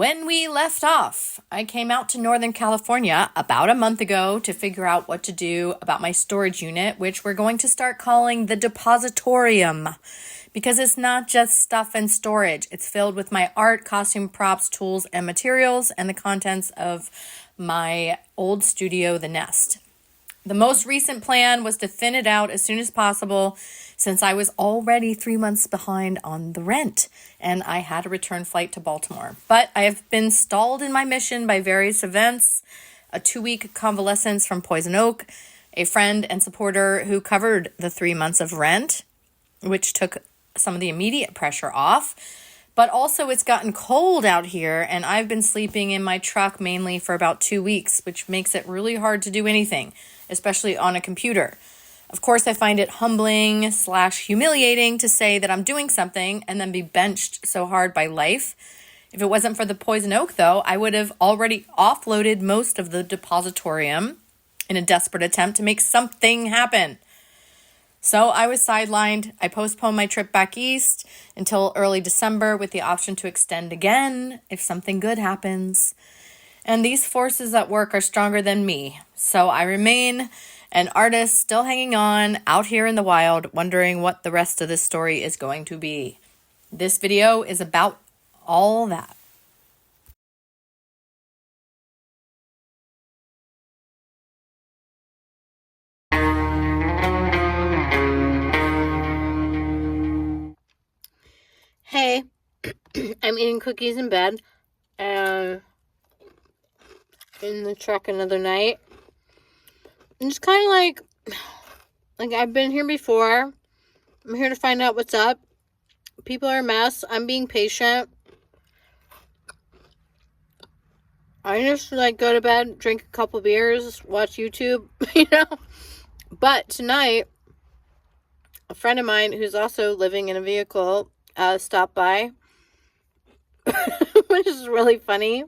When we left off, I came out to Northern California about a month ago to figure out what to do about my storage unit, which we're going to start calling the depositorium, because it's not just stuff and storage. It's filled with my art, costume, props, tools, and materials, and the contents of my old studio, The Nest. The most recent plan was to thin it out as soon as possible, since I was already 3 months behind on the rent and I had a return flight to Baltimore. But I have been stalled in my mission by various events, a 2-week convalescence from Poison Oak, a friend and supporter who covered the 3 months of rent, which took some of the immediate pressure off. But also it's gotten cold out here and I've been sleeping in my truck mainly for about 2 weeks, which makes it really hard to do anything, especially on a computer. Of course, I find it humbling / humiliating to say that I'm doing something and then be benched so hard by life. If it wasn't for the Poison Oak, though, I would have already offloaded most of the depositorium in a desperate attempt to make something happen. So I was sidelined. I postponed my trip back east until early December with the option to extend again if something good happens. And these forces at work are stronger than me. So I remain an artist still hanging on out here in the wild, wondering what the rest of this story is going to be. This video is about all that. Hey, I'm eating cookies in bed and in the truck another night. I'm just kind of like I've been here before. I'm here to find out what's up. People are a mess. I'm being patient. I just go to bed, drink a couple beers, watch YouTube, But tonight, a friend of mine who's also living in a vehicle stopped by, which is really funny.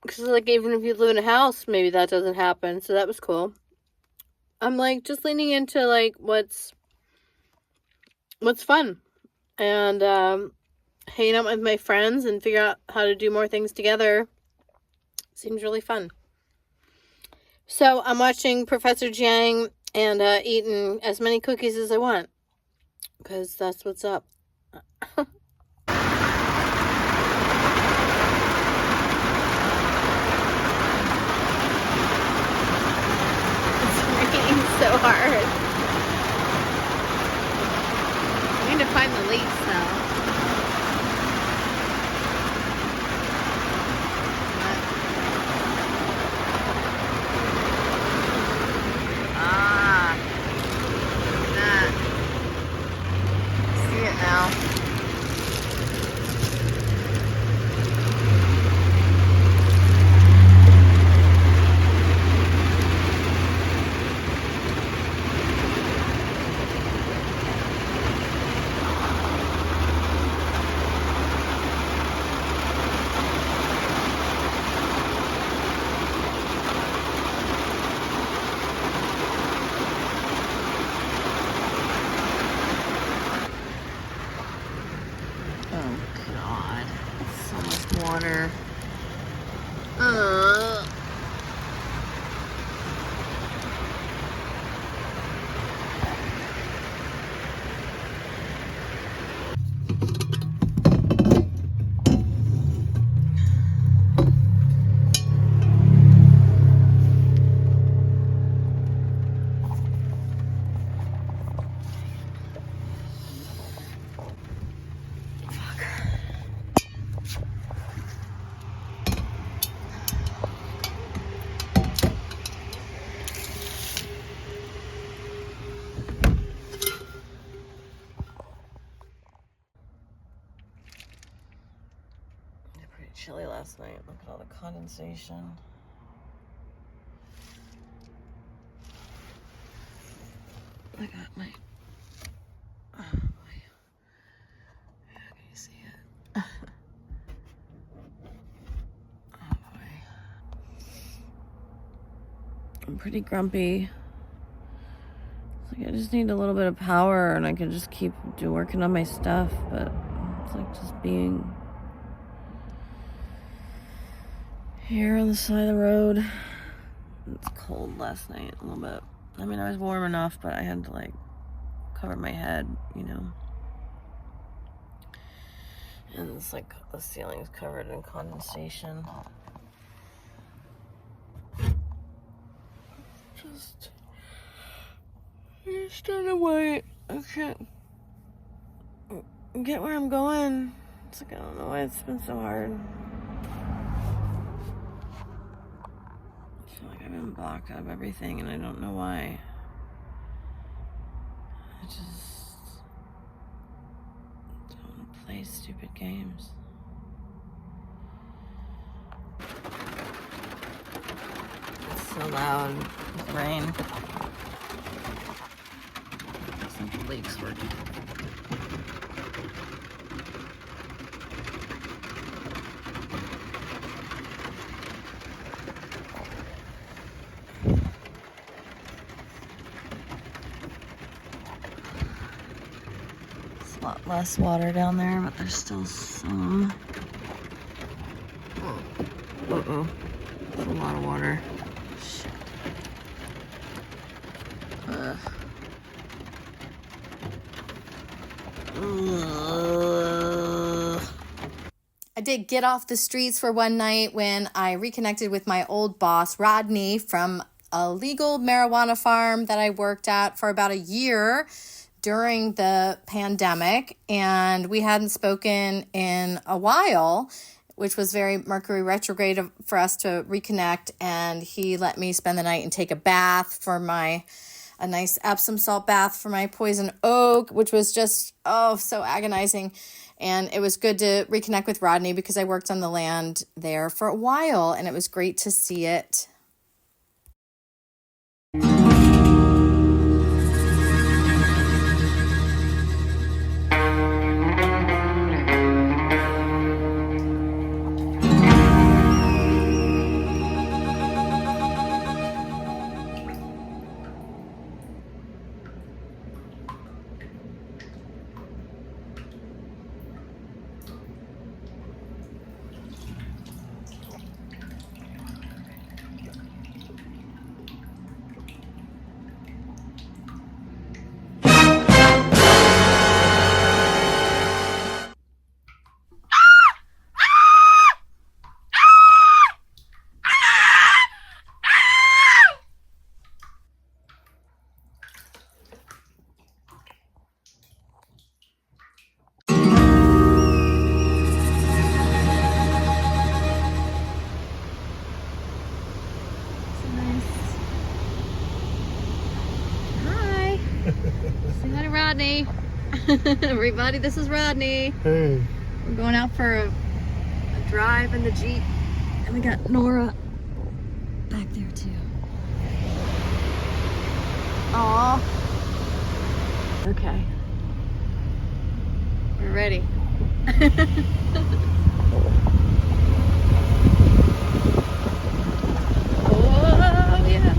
Because, even if you live in a house, maybe that doesn't happen. So that was cool. I'm, just leaning into, what's fun. And hanging out with my friends and figure out how to do more things together seems really fun. So I'm watching Professor Jiang and eating as many cookies as I want. Because that's what's up. So hard. I need to find the leaks now. That. See it now. Water. Chilly last night. Look at all the condensation. I got my... Oh boy. Yeah, can you see it? Oh boy. I'm pretty grumpy. I just need a little bit of power and I can just keep working on my stuff, but it's just being Here on the side of the road. It's cold last night a little bit. I mean, I was warm enough, but I had to like cover my head, you know. And it's like the ceiling's covered in condensation. Just trying to wait. I can't get where I'm going. It's like, I don't know why it's been so hard. I feel like I've been blocked out of everything and I don't know why. I just don't want to play stupid games. It's so loud with rain. Some leaks working. It's a lot less water down there, but there's still some. Uh-oh. That's a lot of water. Shit. Ugh. I did get off the streets for one night when I reconnected with my old boss, Rodney, from a legal marijuana farm that I worked at for about a year during the pandemic. And we hadn't spoken in a while, which was very Mercury retrograde for us to reconnect. And he let me spend the night and take a bath for a nice Epsom salt bath for my poison oak, which was just, so agonizing. And it was good to reconnect with Rodney because I worked on the land there for a while and it was great to see it. Say hi to Rodney. Everybody, this is Rodney. Hey. We're going out for a drive in the Jeep. And we got Nora back there too. Aw. Okay. We're ready. Oh, yeah.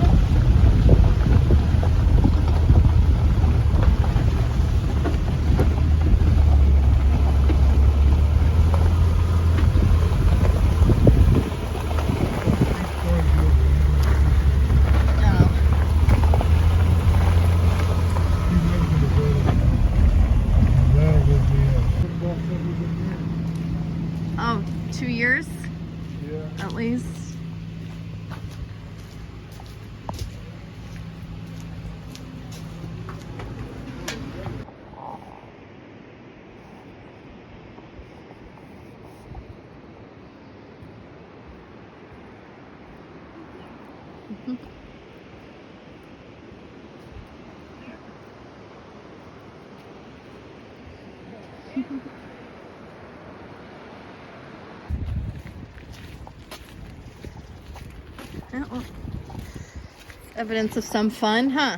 Oh, 2 years? Yeah. At least. Yeah, well, evidence of some fun, huh?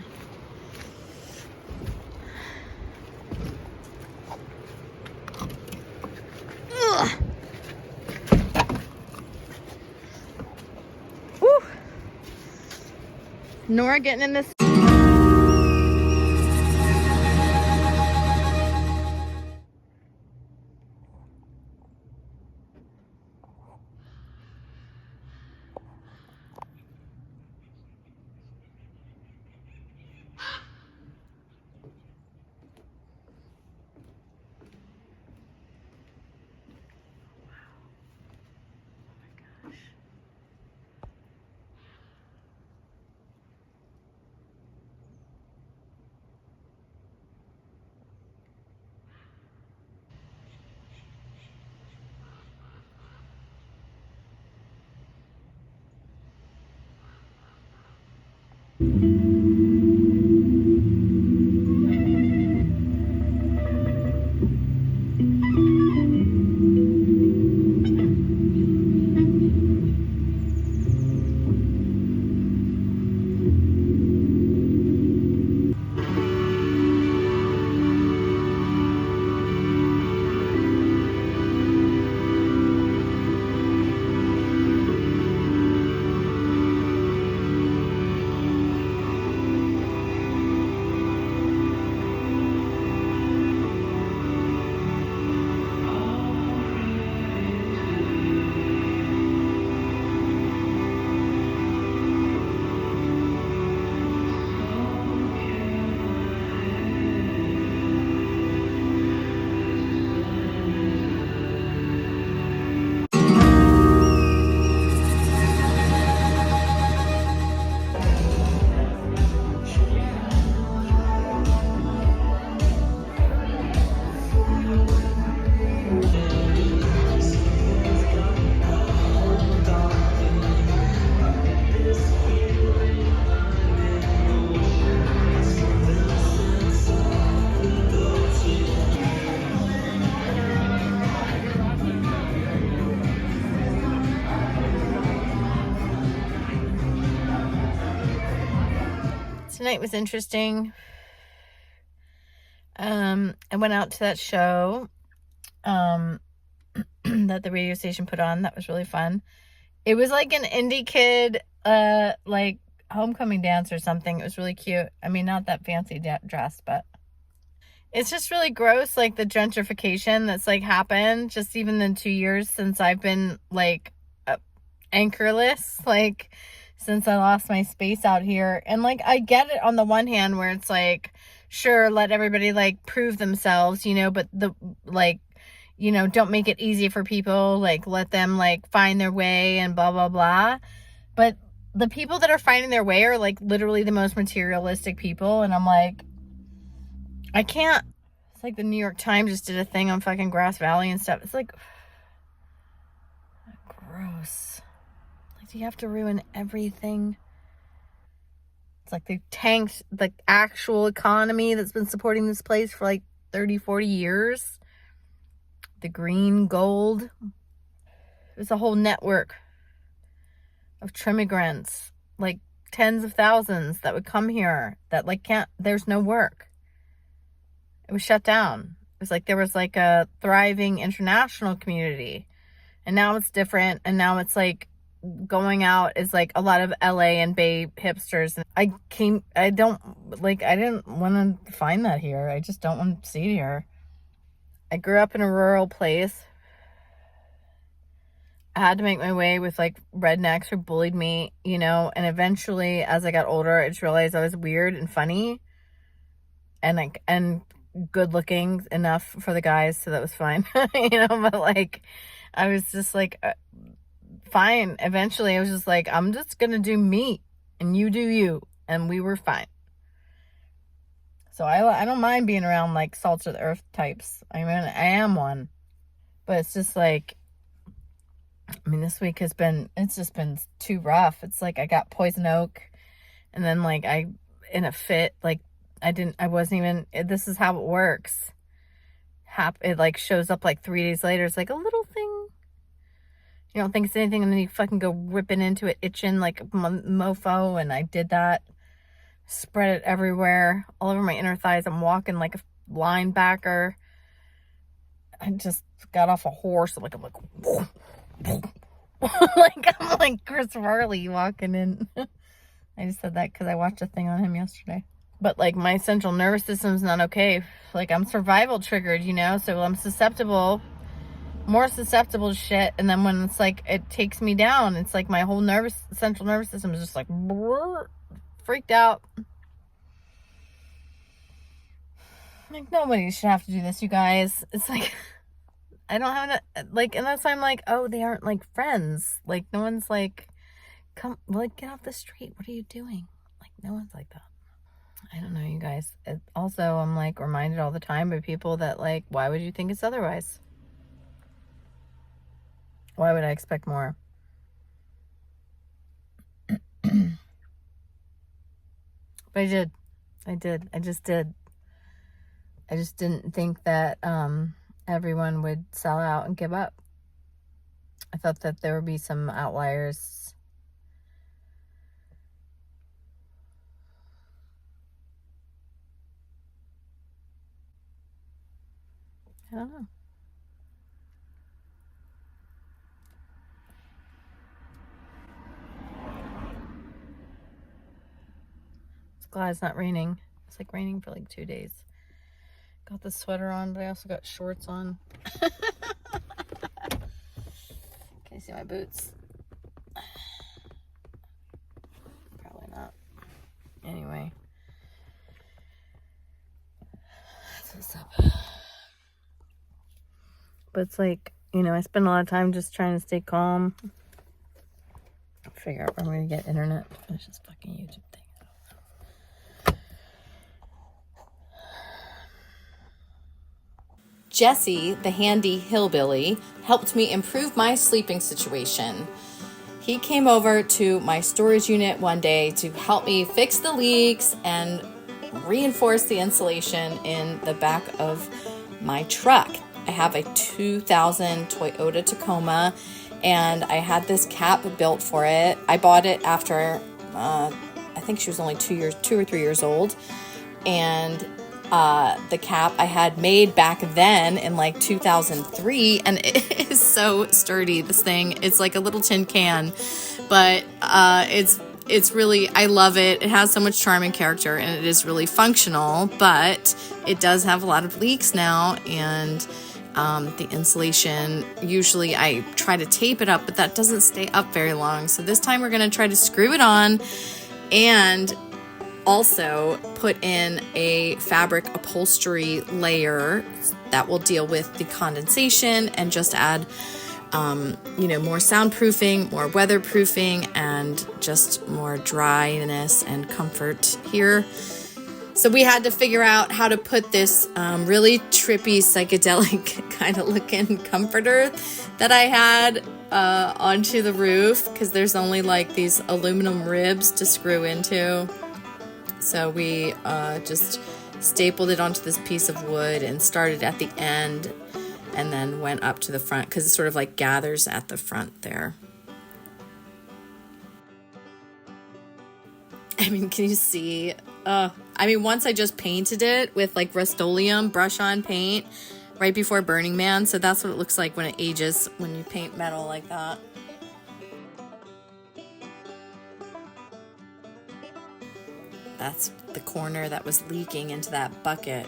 Ugh. Woo. Nora getting in this. Tonight was interesting. I went out to that show that the radio station put on. That was really fun. It was like an indie kid like homecoming dance or something. It was really cute. I mean, not that fancy dress, but it's just really gross, like the gentrification that's like happened just even in 2 years since I've been like anchorless, like since I lost my space out here. And like I get it on the one hand where it's like, sure, let everybody like prove themselves, you know, but the like, you know, don't make it easy for people, like let them like find their way and blah blah blah. But the people that are finding their way are like literally the most materialistic people, and I'm like, I can't. It's like the New York Times just did a thing on fucking Grass Valley and stuff. It's like gross. Like, do you have to ruin everything? It's like they tanked the actual economy that's been supporting this place for like 30, 40 years. The green gold. There's a whole network of trimmigrants, like tens of thousands that would come here that like there's no work. It was shut down. It was like there was like a thriving international community, and now it's different, and now it's like going out is like a lot of LA and Bay hipsters. And I didn't want to find that here. I just don't want to see it here. I grew up in a rural place. I had to make my way with like rednecks who bullied me, you know, and eventually as I got older, I just realized I was weird and funny and good looking enough for the guys, so that was fine. You know, but like I was just like fine. Eventually I was just like, I'm just gonna do me and you do you, and we were fine. So I don't mind being around like salt of the earth types. I mean, I am one, but it's just like, I mean, this week it's just been too rough. It's like I got poison oak, and then like in a fit, like this is how it works. It like shows up like 3 days later. It's like a little thing. You don't think it's anything, and then you fucking go ripping into it, itching like a mofo, and I did that. Spread it everywhere, all over my inner thighs. I'm walking like a linebacker. I just got off a horse. I'm like like I'm like Chris Farley walking in. I just said that because I watched a thing on him yesterday. But like my central nervous system's not okay. Like I'm survival triggered, you know, so I'm more susceptible to shit. And then when it's like it takes me down, it's like my whole central nervous system is just like freaked out. Like nobody should have to do this, you guys. It's like I don't have like, unless I'm like, oh, they aren't like friends. Like no one's like, come, like get off the street. What are you doing? Like no one's like that. I don't know, you guys. Also, I'm like reminded all the time by people that like, why would you think it's otherwise? Why would I expect more? But I did. I just did. I just didn't think that everyone would sell out and give up. I thought that there would be some outliers. I don't know. It's glad it's not raining. It's like raining for like 2 days. Got the sweater on, but I also got shorts on. Can you see my boots? Probably not. Anyway. That's what's up. But it's like, you know, I spend a lot of time just trying to stay calm. Figure out where I'm going to get internet to finish this fucking YouTube thing. Jesse, the handy hillbilly, helped me improve my sleeping situation. He came over to my storage unit one day to help me fix the leaks and reinforce the insulation in the back of my truck. I have a 2000 Toyota Tacoma, and I had this cap built for it. I bought it after, I think she was only 2 or 3 years old. And the cap I had made back then in like 2003, and it is so sturdy. This thing, it's like a little tin can, but it's really, I love it. It has so much charm and character, and it is really functional, but it does have a lot of leaks now, and the insulation, usually I try to tape it up, but that doesn't stay up very long. So this time we're going to try to screw it on and also put in a fabric upholstery layer that will deal with the condensation and just add, more soundproofing, more weatherproofing, and just more dryness and comfort here. So we had to figure out how to put this really trippy, psychedelic kind of looking comforter that I had onto the roof, because there's only like these aluminum ribs to screw into. So we just stapled it onto this piece of wood and started at the end and then went up to the front, because it sort of like gathers at the front there. I mean, can you see? Once I just painted it with like Rust-Oleum brush-on paint right before Burning Man. So that's what it looks like when it ages, when you paint metal like that. That's the corner that was leaking into that bucket.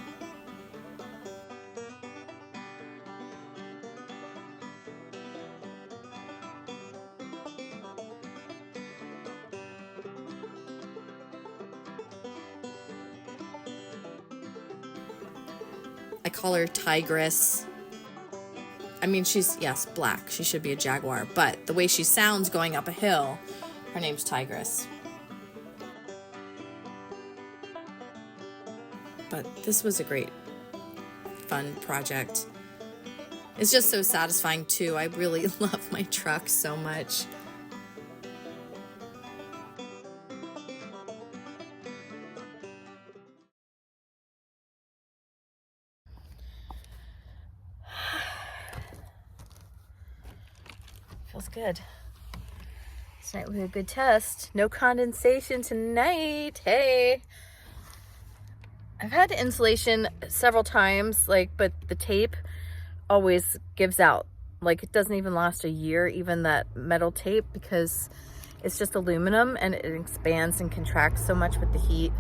I call her Tigress. I mean, she's, yes, black. She should be a jaguar. But the way she sounds going up a hill, her name's Tigress. But this was a great, fun project. It's just so satisfying, too. I really love my truck so much. Feels good. Tonight will be a good test. No condensation tonight. Hey. I've had insulation several times, but the tape always gives out. Like, it doesn't even last a year, even that metal tape, because it's just aluminum and it expands and contracts so much with the heat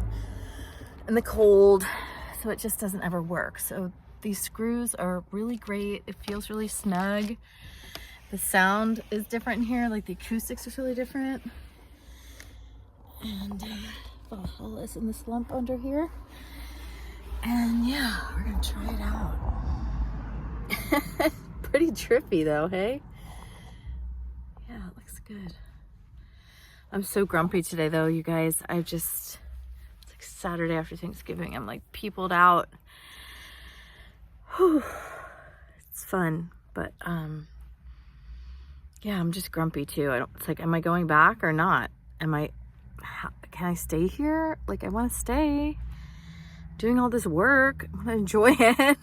and the cold. So it just doesn't ever work. So these screws are really great. It feels really snug. The sound is different in here. Like, the acoustics are really different. And I'll listen this lump under here. And yeah, we're gonna try it out. Pretty trippy though, hey? Yeah, it looks good. I'm so grumpy today though, you guys. It's like Saturday after Thanksgiving. I'm like peopled out. Whew. It's fun, but yeah, I'm just grumpy too. It's like, am I going back or not? can I stay here? Like, I want to stay. Doing all this work. I want to enjoy it.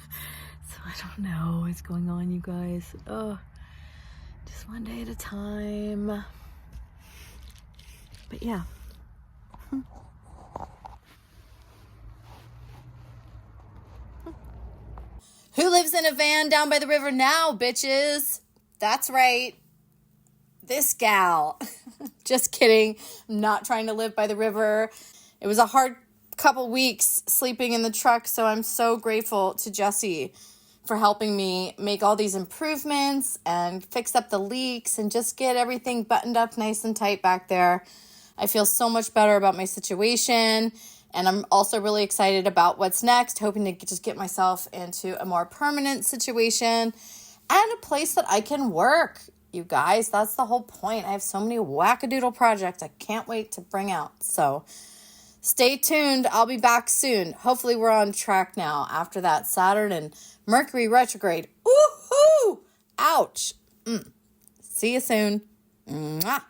So I don't know what's going on, you guys. Oh, just one day at a time. But yeah. Who lives in a van down by the river now, bitches? That's right. This gal. Just kidding. I'm not trying to live by the river. It was a hard couple weeks sleeping in the truck, so I'm so grateful to Jesse for helping me make all these improvements and fix up the leaks and just get everything buttoned up nice and tight back there. I feel so much better about my situation, and I'm also really excited about what's next, hoping to just get myself into a more permanent situation and a place that I can work. You guys, that's the whole point. I have so many wackadoodle projects I can't wait to bring out. So stay tuned. I'll be back soon. Hopefully we're on track now after that Saturn and Mercury retrograde. Woohoo! Ouch. See you soon. Mwah.